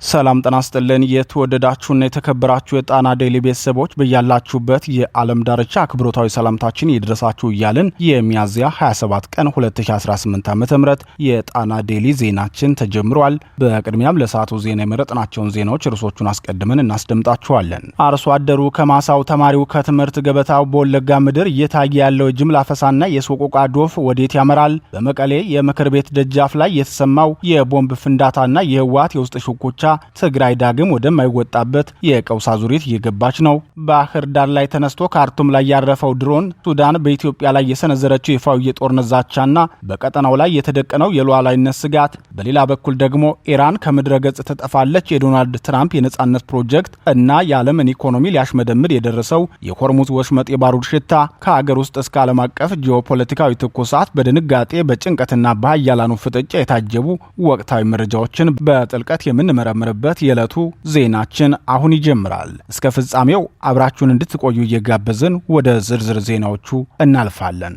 ሰላም ጤና ይስጥልን የተወደዳችሁና የተከበራችሁ የጣና ዴይሊ ቤተሰቦች በያላችሁበት የዓለም ዳርቻ አክብሮታዊ ሰላምታችን ይድረሳችሁ እያልን የሚያዝያ 27 ቀን 2018 ዓ.ም የጣና ዴይሊ ዜናችን ተጀምሯል። በቅድሚያም ለሰዓቱ ዜና የመረጥናቸውን ዜናዎች ርዕሶቹን አስቀድመን እናስደምጣችኋለን። አርሶ አደሩ ከማሳው፣ ተማሪው ከትምህርት ገበታው፣ በወለጋ ምድር እየታየ ያለው የጅምላ አፈሳና የሰቆቃ ዶፍ ወዴት ያመራል? በመቀሌ የምክር ቤት ደጃፍ ላይ የተሰማው የቦምብ ፍንዳታና የህወሓት የውስጥ ሽኩቻ ትግራይ ዳግም ወደማይወጣበት የቀውስ አዙሪት እየገባች ነው። ባህር ዳር ላይ ተነስቶ ካርቱም ላይ ያረፈው ድሮን ሱዳን በኢትዮጵያ ላይ የሰነዘረችው ይፋዊ የጦርነት ዛቻና በቀጠናው ላይ የተደቀነው የሉዓላዊነት ስጋት፣ በሌላ በኩል ደግሞ ኢራን ከምድረ ገጽ ትጠፋለች፣ የዶናልድ ትራምፕ የነጻነት ፕሮጀክት እና የዓለምን ኢኮኖሚ ሊያሽመደምድ የደረሰው የሆርሙዝ ወሽመጥ የባሩድ ሽታ፣ ከሀገር ውስጥ እስከ ዓለም አቀፍ ጂኦፖለቲካዊ ትኩሳት በድንጋጤ በጭንቀትና በሀያላኑ ፍጥጫ የታጀቡ ወቅታዊ መረጃዎችን በጥልቀት የምንመረምርበት የዕለቱ ዜናችን አሁን ይጀምራል። እስከ ፍጻሜው አብራችሁን እንድትቆዩ እየጋበዝን ወደ ዝርዝር ዜናዎቹ እናልፋለን።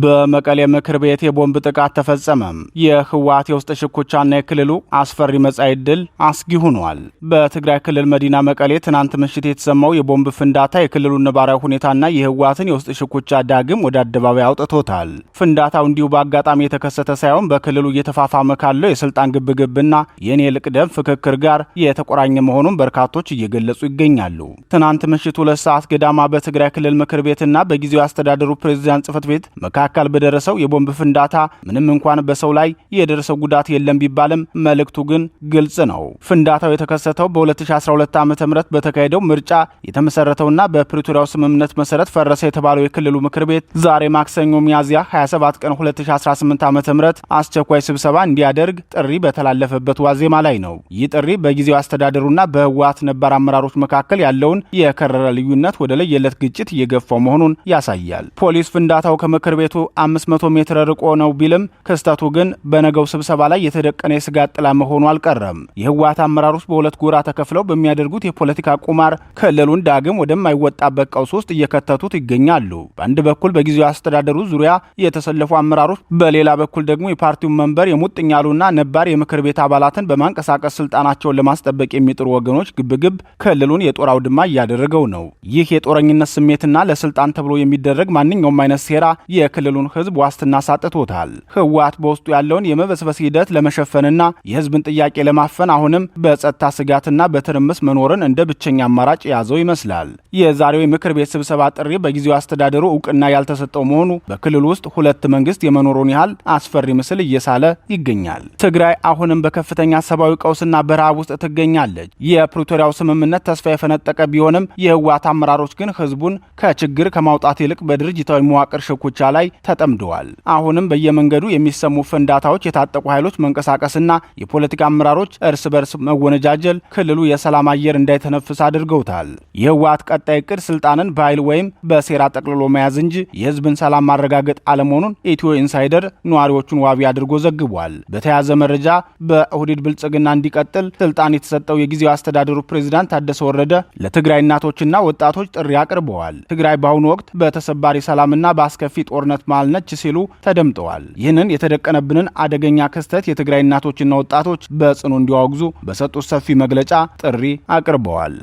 በመቀሌ ምክር ቤት የቦምብ ጥቃት ተፈጸመ። የህወሓት የውስጥ ሽኩቻና የክልሉ አስፈሪ መጻኢ ዕድል አስጊ ሆኗል። በትግራይ ክልል መዲና መቀሌ ትናንት ምሽት የተሰማው የቦምብ ፍንዳታ የክልሉን ነባራዊ ሁኔታና የህወሓትን የውስጥ ሽኩቻ ዳግም ወደ አደባባይ አውጥቶታል። ፍንዳታው እንዲሁ በአጋጣሚ የተከሰተ ሳይሆን በክልሉ እየተፋፋመ ካለው የስልጣን ግብግብና የኔ ልቅደም ፍክክር ጋር የተቆራኘ መሆኑን በርካቶች እየገለጹ ይገኛሉ። ትናንት ምሽት 2 ሰዓት ገዳማ በትግራይ ክልል ምክር ቤትና በጊዜያዊ አስተዳደሩ ፕሬዝዳንት ጽሕፈት ቤት መካከል በደረሰው የቦምብ ፍንዳታ ምንም እንኳን በሰው ላይ የደረሰው ጉዳት የለም ቢባልም መልእክቱ ግን ግልጽ ነው። ፍንዳታው የተከሰተው በ2012 ዓ.ም በተካሄደው ምርጫ የተመሰረተውና በፕሪቶሪያው ስምምነት መሰረት ፈረሰ የተባለው የክልሉ ምክር ቤት ዛሬ ማክሰኞ ሚያዝያ 27 ቀን 2018 ዓ.ም አስቸኳይ ስብሰባ እንዲያደርግ ጥሪ በተላለፈበት ዋዜማ ላይ ነው። ይህ ጥሪ በጊዜያዊ አስተዳደሩና በህወሓት ነባር አመራሮች መካከል ያለውን የከረረ ልዩነት ወደ ለየለት ግጭት እየገፋው መሆኑን ያሳያል። ፖሊስ ፍንዳታው ከምክር ቤቱ 500 ሜትር ርቆ ነው ቢልም ክስተቱ ግን በነገው ስብሰባ ላይ የተደቀነ የስጋት ጥላ መሆኑ አልቀረም። የህወሓት አመራሮች በሁለት ጎራ ተከፍለው በሚያደርጉት የፖለቲካ ቁማር ክልሉን ዳግም ወደማይወጣበት ቀውስ ውስጥ እየከተቱት ይገኛሉ። በአንድ በኩል በጊዜያዊ አስተዳደሩ ዙሪያ የተሰለፉ አመራሮች፣ በሌላ በኩል ደግሞ የፓርቲውን መንበር የሙጥኝ ያሉና ነባር የምክር ቤት አባላትን በማንቀሳቀስ ስልጣናቸውን ለማስጠበቅ የሚጥሩ ወገኖች ግብግብ ክልሉን የጦር አውድማ እያደረገው ነው። ይህ የጦረኝነት ስሜትና ለስልጣን ተብሎ የሚደረግ ማንኛውም አይነት ሴራ የክልሉን ህዝብ ዋስትና ሳጥቶታል። ህወሓት በውስጡ ያለውን የመበስበስ ሂደት ለመሸፈንና የህዝብን ጥያቄ ለማፈን አሁንም በጸጥታ ስጋትና በትርምስ መኖርን እንደ ብቸኛ አማራጭ የያዘው ይመስላል። የዛሬው የምክር ቤት ስብሰባ ጥሪ በጊዜያዊ አስተዳደሩ እውቅና ያልተሰጠው መሆኑ በክልሉ ውስጥ ሁለት መንግስት የመኖሩን ያህል አስፈሪ ምስል እየሳለ ይገኛል። ትግራይ አሁንም በከፍተኛ ሰብአዊ ቀውስና በረሃብ ውስጥ ትገኛለች። የፕሪቶሪያው ስምምነት ተስፋ የፈነጠቀ ቢሆንም የህወሓት አመራሮች ግን ህዝቡን ከችግር ከማውጣት ይልቅ በድርጅታዊ መዋቅር ሽኩቻ ላይ ተጠምደዋል። አሁንም በየመንገዱ የሚሰሙ ፍንዳታዎች፣ የታጠቁ ኃይሎች መንቀሳቀስና የፖለቲካ አመራሮች እርስ በርስ መወነጃጀል ክልሉ የሰላም አየር እንዳይተነፍስ አድርገውታል። የህወሓት ቀጣይ እቅድ ስልጣንን በኃይል ወይም በሴራ ጠቅልሎ መያዝ እንጂ የህዝብን ሰላም ማረጋገጥ አለመሆኑን ኢትዮ ኢንሳይደር ነዋሪዎቹን ዋቢ አድርጎ ዘግቧል። በተያያዘ መረጃ በኦህዴድ ብልጽግና እንዲቀጥል ስልጣን የተሰጠው የጊዜያዊ አስተዳደሩ ፕሬዝዳንት ታደሰ ወረደ ለትግራይ እናቶችና ወጣቶች ጥሪ አቅርበዋል። ትግራይ በአሁኑ ወቅት በተሰባሪ ሰላምና በአስከፊ ጦርነት መሃል ነች ሲሉ ተደምጠዋል። ይህንን የተደቀነብንን አደገኛ ክስተት የትግራይ እናቶችና ወጣቶች በጽኑ እንዲያወግዙ በሰጡት ሰፊ መግለጫ ጥሪ አቅርበዋል።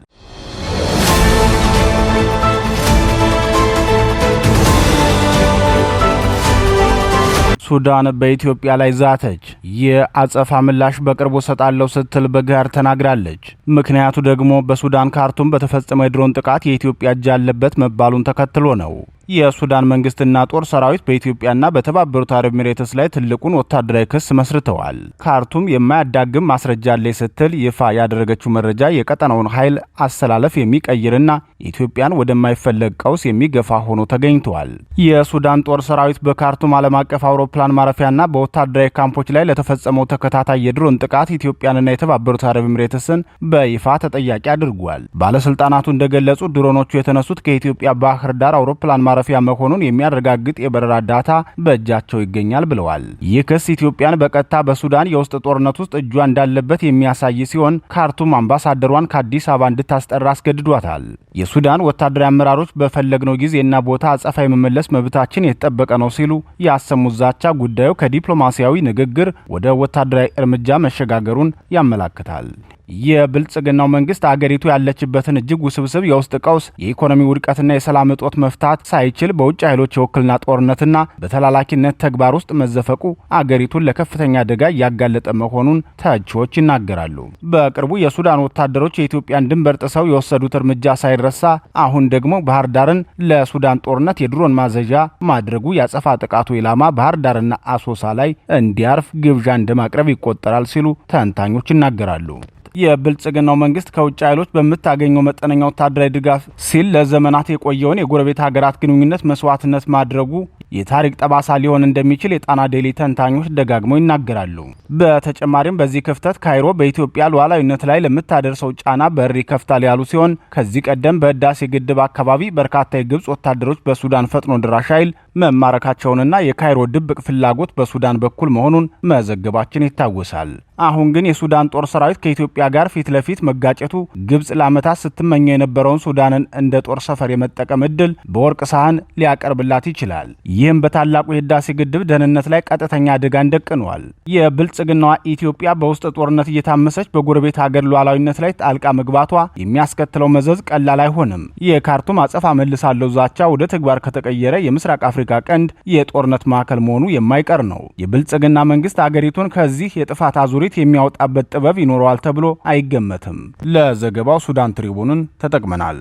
ሱዳን በኢትዮጵያ ላይ ዛተች። የአጸፋ ምላሽ በቅርቡ ሰጣለው ስትል በጋር ተናግራለች። ምክንያቱ ደግሞ በሱዳን ካርቱም በተፈጸመው የድሮን ጥቃት የኢትዮጵያ እጅ ያለበት መባሉን ተከትሎ ነው። የሱዳን መንግስትና ጦር ሰራዊት በኢትዮጵያና በተባበሩት አረብ ኤሚሬትስ ላይ ትልቁን ወታደራዊ ክስ መስርተዋል። ካርቱም የማያዳግም ማስረጃ አለኝ ስትል ይፋ ያደረገችው መረጃ የቀጠናውን ኃይል አሰላለፍ የሚቀይርና ኢትዮጵያን ወደማይፈለግ ቀውስ የሚገፋ ሆኖ ተገኝቷል። የሱዳን ጦር ሰራዊት በካርቱም ዓለም አቀፍ አውሮፕላን ማረፊያና በወታደራዊ ካምፖች ላይ ለተፈጸመው ተከታታይ የድሮን ጥቃት ኢትዮጵያንና የተባበሩት አረብ ኤሚሬትስን በይፋ ተጠያቂ አድርጓል። ባለስልጣናቱ እንደገለጹት ድሮኖቹ የተነሱት ከኢትዮጵያ ባህር ዳር አውሮፕላን ማረፊያ መሆኑን የሚያረጋግጥ የበረራ ዳታ በእጃቸው ይገኛል ብለዋል። ይህ ክስ ኢትዮጵያን በቀጥታ በሱዳን የውስጥ ጦርነት ውስጥ እጇ እንዳለበት የሚያሳይ ሲሆን ካርቱም አምባሳደሯን ከአዲስ አበባ እንድታስጠራ አስገድዷታል። የሱዳን ወታደራዊ አመራሮች በፈለግነው ጊዜና ቦታ አጸፋ የመመለስ መብታችን የተጠበቀ ነው ሲሉ ያሰሙት ዛቻ ጉዳዩ ከዲፕሎማሲያዊ ንግግር ወደ ወታደራዊ እርምጃ መሸጋገሩን ያመላክታል። የብልጽግናው መንግስት አገሪቱ ያለችበትን እጅግ ውስብስብ የውስጥ ቀውስ፣ የኢኮኖሚ ውድቀትና የሰላም እጦት መፍታት ሳይችል በውጭ ኃይሎች የውክልና ጦርነትና በተላላኪነት ተግባር ውስጥ መዘፈቁ አገሪቱን ለከፍተኛ አደጋ እያጋለጠ መሆኑን ተቺዎች ይናገራሉ። በቅርቡ የሱዳን ወታደሮች የኢትዮጵያን ድንበር ጥሰው የወሰዱት እርምጃ ሳይረሳ አሁን ደግሞ ባህር ዳርን ለሱዳን ጦርነት የድሮን ማዘዣ ማድረጉ ያጸፋ ጥቃቱ ኢላማ ባህር ዳርና አሶሳ ላይ እንዲያርፍ ግብዣ እንደማቅረብ ይቆጠራል ሲሉ ተንታኞች ይናገራሉ። የብልጽግናው መንግስት ከውጭ ኃይሎች በምታገኘው መጠነኛ ወታደራዊ ድጋፍ ሲል ለዘመናት የቆየውን የጎረቤት ሀገራት ግንኙነት መስዋዕትነት ማድረጉ የታሪክ ጠባሳ ሊሆን እንደሚችል የጣና ዴሊ ተንታኞች ደጋግመው ይናገራሉ። በተጨማሪም በዚህ ክፍተት ካይሮ በኢትዮጵያ ሉዓላዊነት ላይ ለምታደርሰው ጫና በር ይከፍታል ያሉ ሲሆን ከዚህ ቀደም በህዳሴ ግድብ አካባቢ በርካታ የግብጽ ወታደሮች በሱዳን ፈጥኖ ድራሽ ኃይል መማረካቸውንና የካይሮ ድብቅ ፍላጎት በሱዳን በኩል መሆኑን መዘገባችን ይታወሳል። አሁን ግን የሱዳን ጦር ሰራዊት ከኢትዮጵያ ጋር ፊት ለፊት መጋጨቱ ግብጽ ለዓመታት ስትመኘው የነበረውን ሱዳንን እንደ ጦር ሰፈር የመጠቀም እድል በወርቅ ሳህን ሊያቀርብላት ይችላል። ይህም በታላቁ የህዳሴ ግድብ ደህንነት ላይ ቀጥተኛ አደጋን ደቅኗል። የብልጽግናዋ ኢትዮጵያ በውስጥ ጦርነት እየታመሰች በጎረቤት ሀገር ሉዓላዊነት ላይ ጣልቃ መግባቷ የሚያስከትለው መዘዝ ቀላል አይሆንም። የካርቱም አጸፋ መልሳለሁ ዛቻ ወደ ተግባር ከተቀየረ የምስራቅ አፍሪካ ቀንድ የጦርነት ማዕከል መሆኑ የማይቀር ነው። የብልጽግና መንግስት አገሪቱን ከዚህ የጥፋት አዙሪት የሚያወጣበት ጥበብ ይኖረዋል ተብሎ አይገመትም። ለዘገባው ሱዳን ትሪቡንን ተጠቅመናል።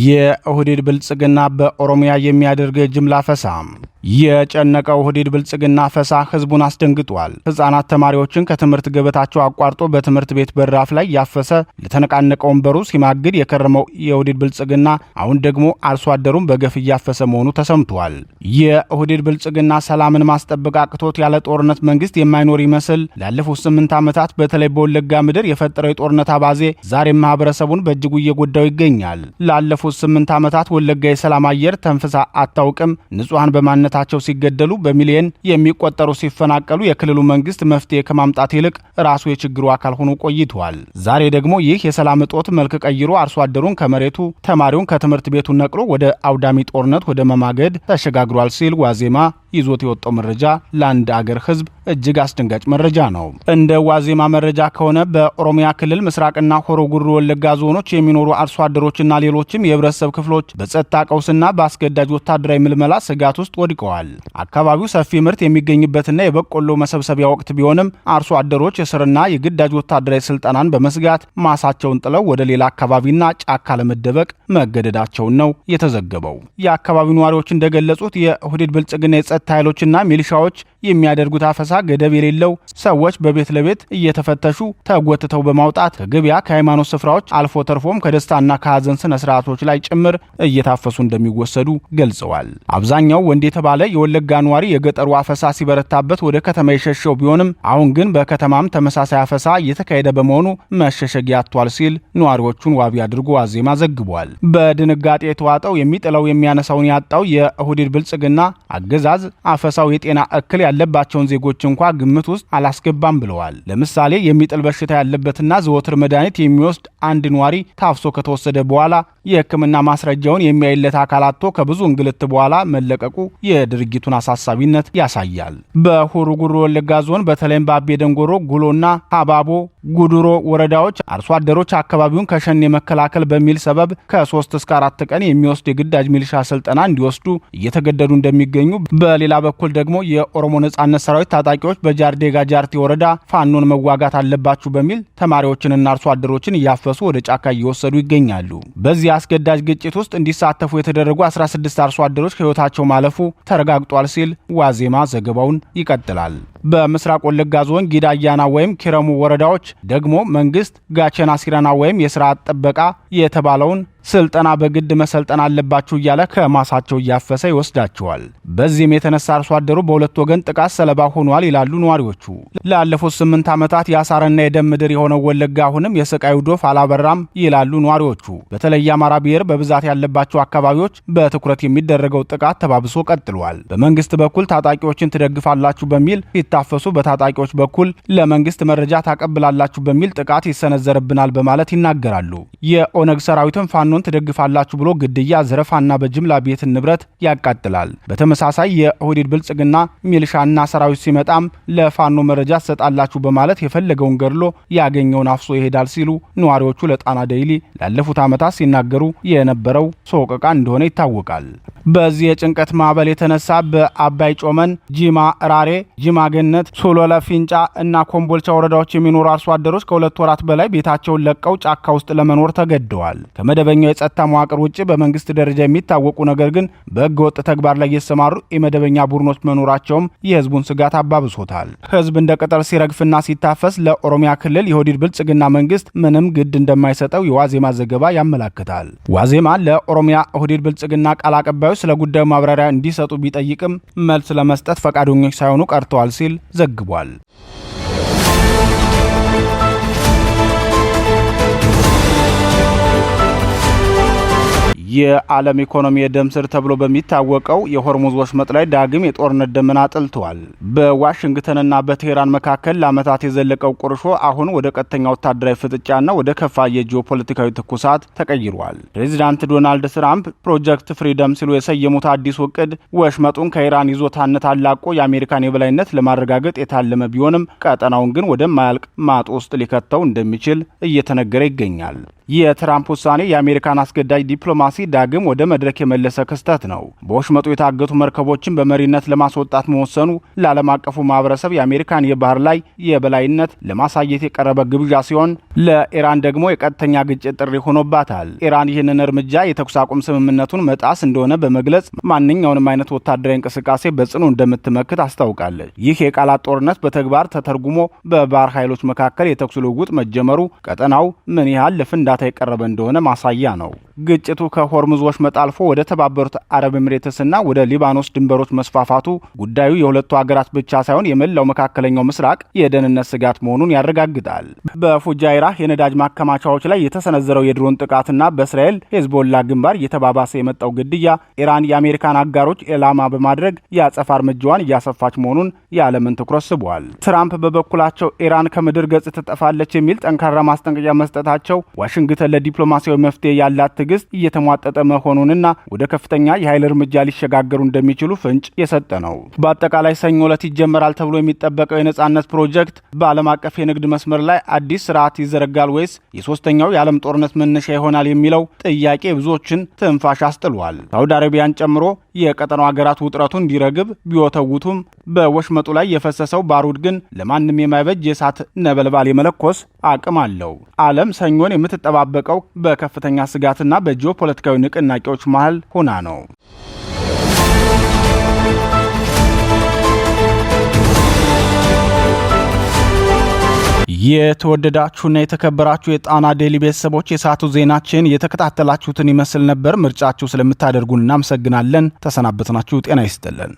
የኦህዴድ ብልጽግና በኦሮሚያ የሚያደርገው ጅምላ ፈሳ የጨነቀው ኦህዴድ ብልጽግና ፈሳ ህዝቡን አስደንግጧል። ህጻናት ተማሪዎችን ከትምህርት ገበታቸው አቋርጦ በትምህርት ቤት በራፍ ላይ ያፈሰ ለተነቃነቀው ወንበሩ ሲማግድ የከረመው የኦህዴድ ብልጽግና አሁን ደግሞ አርሶ አደሩን በገፍ እያፈሰ መሆኑ ተሰምቷል። የኦህዴድ ብልጽግና ሰላምን ማስጠበቅ አቅቶት ያለ ጦርነት መንግስት የማይኖር ይመስል ላለፉት 8 ዓመታት በተለይ በወለጋ ምድር የፈጠረው የጦርነት አባዜ ዛሬም ማህበረሰቡን በእጅጉ እየጎዳው ይገኛል። ላለፉት 8 ዓመታት ወለጋ የሰላም አየር ተንፍሳ አታውቅም። ንጹሃን በማንነት ታቸው ሲገደሉ በሚሊዮን የሚቆጠሩ ሲፈናቀሉ የክልሉ መንግስት መፍትሄ ከማምጣት ይልቅ ራሱ የችግሩ አካል ሆኖ ቆይቷል። ዛሬ ደግሞ ይህ የሰላም እጦት መልክ ቀይሮ አርሶ አደሩን ከመሬቱ ተማሪውን ከትምህርት ቤቱ ነቅሎ ወደ አውዳሚ ጦርነት ወደ መማገድ ተሸጋግሯል ሲል ዋዜማ ይዞት የወጣው መረጃ ለአንድ አገር ህዝብ እጅግ አስደንጋጭ መረጃ ነው። እንደ ዋዜማ መረጃ ከሆነ በኦሮሚያ ክልል ምስራቅና ሆሮ ጉዱሩ ወለጋ ዞኖች የሚኖሩ አርሶ አደሮችና ሌሎችም የህብረተሰብ ክፍሎች በጸጥታ ቀውስና በአስገዳጅ ወታደራዊ ምልመላ ስጋት ውስጥ ወድቀዋል። አካባቢው ሰፊ ምርት የሚገኝበትና የበቆሎ መሰብሰቢያ ወቅት ቢሆንም አርሶ አደሮች የስርና የግዳጅ ወታደራዊ ስልጠናን በመስጋት ማሳቸውን ጥለው ወደ ሌላ አካባቢና ጫካ ለመደበቅ መገደዳቸውን ነው የተዘገበው። የአካባቢው ነዋሪዎች እንደገለጹት የኦህዴድ ብልጽግና የጸጥታ ኃይሎችና ሚሊሻዎች የሚያደርጉት አፈሳ ገደብ የሌለው ሰዎች በቤት ለቤት እየተፈተሹ ተጎትተው በማውጣት ከገበያ ከሃይማኖት ስፍራዎች አልፎ ተርፎም ከደስታና ከሀዘን ስነ ስርዓቶች ላይ ጭምር እየታፈሱ እንደሚወሰዱ ገልጸዋል። አብዛኛው ወንድ የተባለ የወለጋ ነዋሪ የገጠሩ አፈሳ ሲበረታበት ወደ ከተማ የሸሸው ቢሆንም አሁን ግን በከተማም ተመሳሳይ አፈሳ እየተካሄደ በመሆኑ መሸሸጊያ አጥቷል ሲል ነዋሪዎቹን ዋቢ አድርጎ ዋዜማ ዘግቧል። በድንጋጤ የተዋጠው የሚጥለው የሚያነሳውን ያጣው የኦህዴድ ብልጽግና አገዛዝ አፈሳው የጤና እክል ያለባቸውን ዜጎች እንኳ ግምት ውስጥ አላስገባም ብለዋል። ለምሳሌ የሚጥል በሽታ ያለበትና ዘወትር መድኃኒት የሚወስድ አንድ ነዋሪ ታፍሶ ከተወሰደ በኋላ የሕክምና ማስረጃውን የሚያይለት አካል አጥቶ ከብዙ እንግልት በኋላ መለቀቁ የድርጊቱን አሳሳቢነት ያሳያል። በሆሮ ጉዱሩ ወለጋ ዞን በተለይም በአቤ ደንጎሮ፣ ጉሎና ሀባቦ ጉዱሮ ወረዳዎች አርሶ አደሮች አካባቢውን ከሸኔ መከላከል በሚል ሰበብ ከ3 እስከ 4 ቀን የሚወስድ የግዳጅ ሚሊሻ ስልጠና እንዲወስዱ እየተገደዱ እንደሚገኙ፣ በሌላ በኩል ደግሞ የኦሮሞ ነጻነት ሰራዊት ታጣቂዎች በጃርዴጋ ጃርቴ ወረዳ ፋኖን መዋጋት አለባችሁ በሚል ተማሪዎችንና አርሶ አደሮችን እያፈሱ ወደ ጫካ እየወሰዱ ይገኛሉ። በዚህ አስገዳጅ ግጭት ውስጥ እንዲሳተፉ የተደረጉ 16 አርሶ አደሮች ሕይወታቸው ማለፉ ተረጋግጧል ሲል ዋዜማ ዘገባውን ይቀጥላል። በምስራቅ ወለጋ ዞን ጊዳ አያና ወይም ኪረሙ ወረዳዎች ደግሞ መንግስት ጋቸና ሲራና ወይም የስርዓት ጥበቃ የተባለውን ስልጠና በግድ መሰልጠን አለባችሁ እያለ ከማሳቸው እያፈሰ ይወስዳቸዋል። በዚህም የተነሳ አርሶ አደሩ በሁለት ወገን ጥቃት ሰለባ ሆኗል ይላሉ ነዋሪዎቹ። ላለፉት 8 ዓመታት የአሳርና የደም ምድር የሆነው ወለጋ አሁንም የስቃዩ ዶፍ አላበራም ይላሉ ነዋሪዎቹ። በተለይ የአማራ ብሔር በብዛት ያለባቸው አካባቢዎች በትኩረት የሚደረገው ጥቃት ተባብሶ ቀጥሏል። በመንግስት በኩል ታጣቂዎችን ትደግፋላችሁ በሚል ሲታፈሱ፣ በታጣቂዎች በኩል ለመንግስት መረጃ ታቀብላላችሁ በሚል ጥቃት ይሰነዘርብናል በማለት ይናገራሉ። የኦነግ ሰራዊትን ፋኖን ትደግፋላችሁ ብሎ ግድያ፣ ዘረፋና በጅምላ ቤትን ንብረት ያቃጥላል። በተመሳሳይ የኦህዴድ ብልጽግና ሚሊሻና ሰራዊት ሲመጣም ለፋኖ መረጃ ትሰጣላችሁ በማለት የፈለገውን ገድሎ ያገኘውን አፍሶ ይሄዳል ሲሉ ነዋሪዎቹ ለጣና ዴይሊ ላለፉት ዓመታት ሲናገሩ የነበረው ሰቆቃ እንደሆነ ይታወቃል። በዚህ የጭንቀት ማዕበል የተነሳ በአባይ ጮመን፣ ጂማ ራሬ፣ ጂማ ገነት፣ ሶሎለ ፊንጫ እና ኮምቦልቻ ወረዳዎች የሚኖሩ አርሶ አደሮች ከ2 ወራት በላይ ቤታቸውን ለቀው ጫካ ውስጥ ለመኖር ተገደዋል። ከመደበኛው የጸጥታ መዋቅር ውጭ በመንግስት ደረጃ የሚታወቁ ነገር ግን በህገ ወጥ ተግባር ላይ የተሰማሩ የመደበኛ ቡድኖች መኖራቸውም የህዝቡን ስጋት አባብሶታል። ህዝብ እንደ ቅጠል ሲረግፍና ሲታፈስ ለኦሮሚያ ክልል የኦህዴድ ብልጽግና መንግስት ምንም ግድ እንደማይሰጠው የዋዜማ ዘገባ ያመላክታል። ዋዜማ ለኦሮሚያ ኦህዴድ ብልጽግና ቃል አቀባዩ ስለ ጉዳዩ ማብራሪያ እንዲሰጡ ቢጠይቅም መልስ ለመስጠት ፈቃደኞች ሳይሆኑ ቀርተዋል ሲል ዘግቧል። የዓለም ኢኮኖሚ የደም ስር ተብሎ በሚታወቀው የሆርሙዝ ወሽመጥ ላይ ዳግም የጦርነት ደመና ጥልቷል። በዋሽንግተንና በቴህራን መካከል ለዓመታት የዘለቀው ቁርሾ አሁን ወደ ቀጥተኛ ወታደራዊ ፍጥጫና ወደ ከፋ የጂኦፖለቲካዊ ትኩሳት ተቀይሯል። ፕሬዚዳንት ዶናልድ ትራምፕ ፕሮጀክት ፍሪደም ሲሉ የሰየሙት አዲሱ እቅድ ወሽመጡን ከኢራን ይዞታነት አላቆ የአሜሪካን የበላይነት ለማረጋገጥ የታለመ ቢሆንም ቀጠናውን ግን ወደማያልቅ ማጥ ውስጥ ሊከተው እንደሚችል እየተነገረ ይገኛል። የትራምፕ ውሳኔ የአሜሪካን አስገዳጅ ዲፕሎማሲ ዳግም ወደ መድረክ የመለሰ ክስተት ነው። በወሽመጡ የታገቱ መርከቦችን በመሪነት ለማስወጣት መወሰኑ ለዓለም አቀፉ ማህበረሰብ የአሜሪካን የባህር ላይ የበላይነት ለማሳየት የቀረበ ግብዣ ሲሆን፣ ለኢራን ደግሞ የቀጥተኛ ግጭት ጥሪ ሆኖባታል። ኢራን ይህንን እርምጃ የተኩስ አቁም ስምምነቱን መጣስ እንደሆነ በመግለጽ ማንኛውንም አይነት ወታደራዊ እንቅስቃሴ በጽኑ እንደምትመክት አስታውቃለች። ይህ የቃላት ጦርነት በተግባር ተተርጉሞ በባህር ኃይሎች መካከል የተኩስ ልውውጥ መጀመሩ ቀጠናው ምን ያህል ለፍንዳ የቀረበ እንደሆነ ማሳያ ነው። ግጭቱ ከሆርሙዝ ወሽመጥ አልፎ ወደ ተባበሩት አረብ ኤሚሬትስና ወደ ሊባኖስ ድንበሮች መስፋፋቱ ጉዳዩ የሁለቱ ሀገራት ብቻ ሳይሆን የመላው መካከለኛው ምስራቅ የደህንነት ስጋት መሆኑን ያረጋግጣል። በፉጃይራ የነዳጅ ማከማቻዎች ላይ የተሰነዘረው የድሮን ጥቃትና በእስራኤል ሄዝቦላ ግንባር እየተባባሰ የመጣው ግድያ ኢራን የአሜሪካን አጋሮች ኢላማ በማድረግ የአጸፋ እርምጃዋን እያሰፋች መሆኑን የዓለምን ትኩረት ስቧል። ትራምፕ በበኩላቸው ኢራን ከምድር ገጽ ትጠፋለች የሚል ጠንካራ ማስጠንቀቂያ መስጠታቸው ዋሽንግተን ለዲፕሎማሲያዊ መፍትሄ ያላት ትዕግስት እየተሟጠጠ መሆኑንና ወደ ከፍተኛ የኃይል እርምጃ ሊሸጋገሩ እንደሚችሉ ፍንጭ የሰጠ ነው። በአጠቃላይ ሰኞ ዕለት ይጀመራል ተብሎ የሚጠበቀው የነጻነት ፕሮጀክት በዓለም አቀፍ የንግድ መስመር ላይ አዲስ ስርዓት ይዘረጋል ወይስ የሶስተኛው የዓለም ጦርነት መነሻ ይሆናል የሚለው ጥያቄ ብዙዎችን ትንፋሽ አስጥሏል። ሳውዲ አረቢያን ጨምሮ የቀጠናው ሀገራት ውጥረቱን እንዲረግብ ቢወተውቱም በወሽመጡ ላይ የፈሰሰው ባሩድ ግን ለማንም የማይበጅ የእሳት ነበልባል የመለኮስ አቅም አለው። ዓለም ሰኞን የምትጠባበቀው በከፍተኛ ስጋትና በጂኦፖለቲካዊ ንቅናቄዎች መሃል ሆና ነው። የተወደዳችሁና የተከበራችሁ የጣና ዴይሊ ቤተሰቦች የሰዓቱ ዜናችን የተከታተላችሁትን ይመስል ነበር። ምርጫችሁ ስለምታደርጉን እናመሰግናለን። ተሰናበትናችሁ። ጤና ይስጥልን።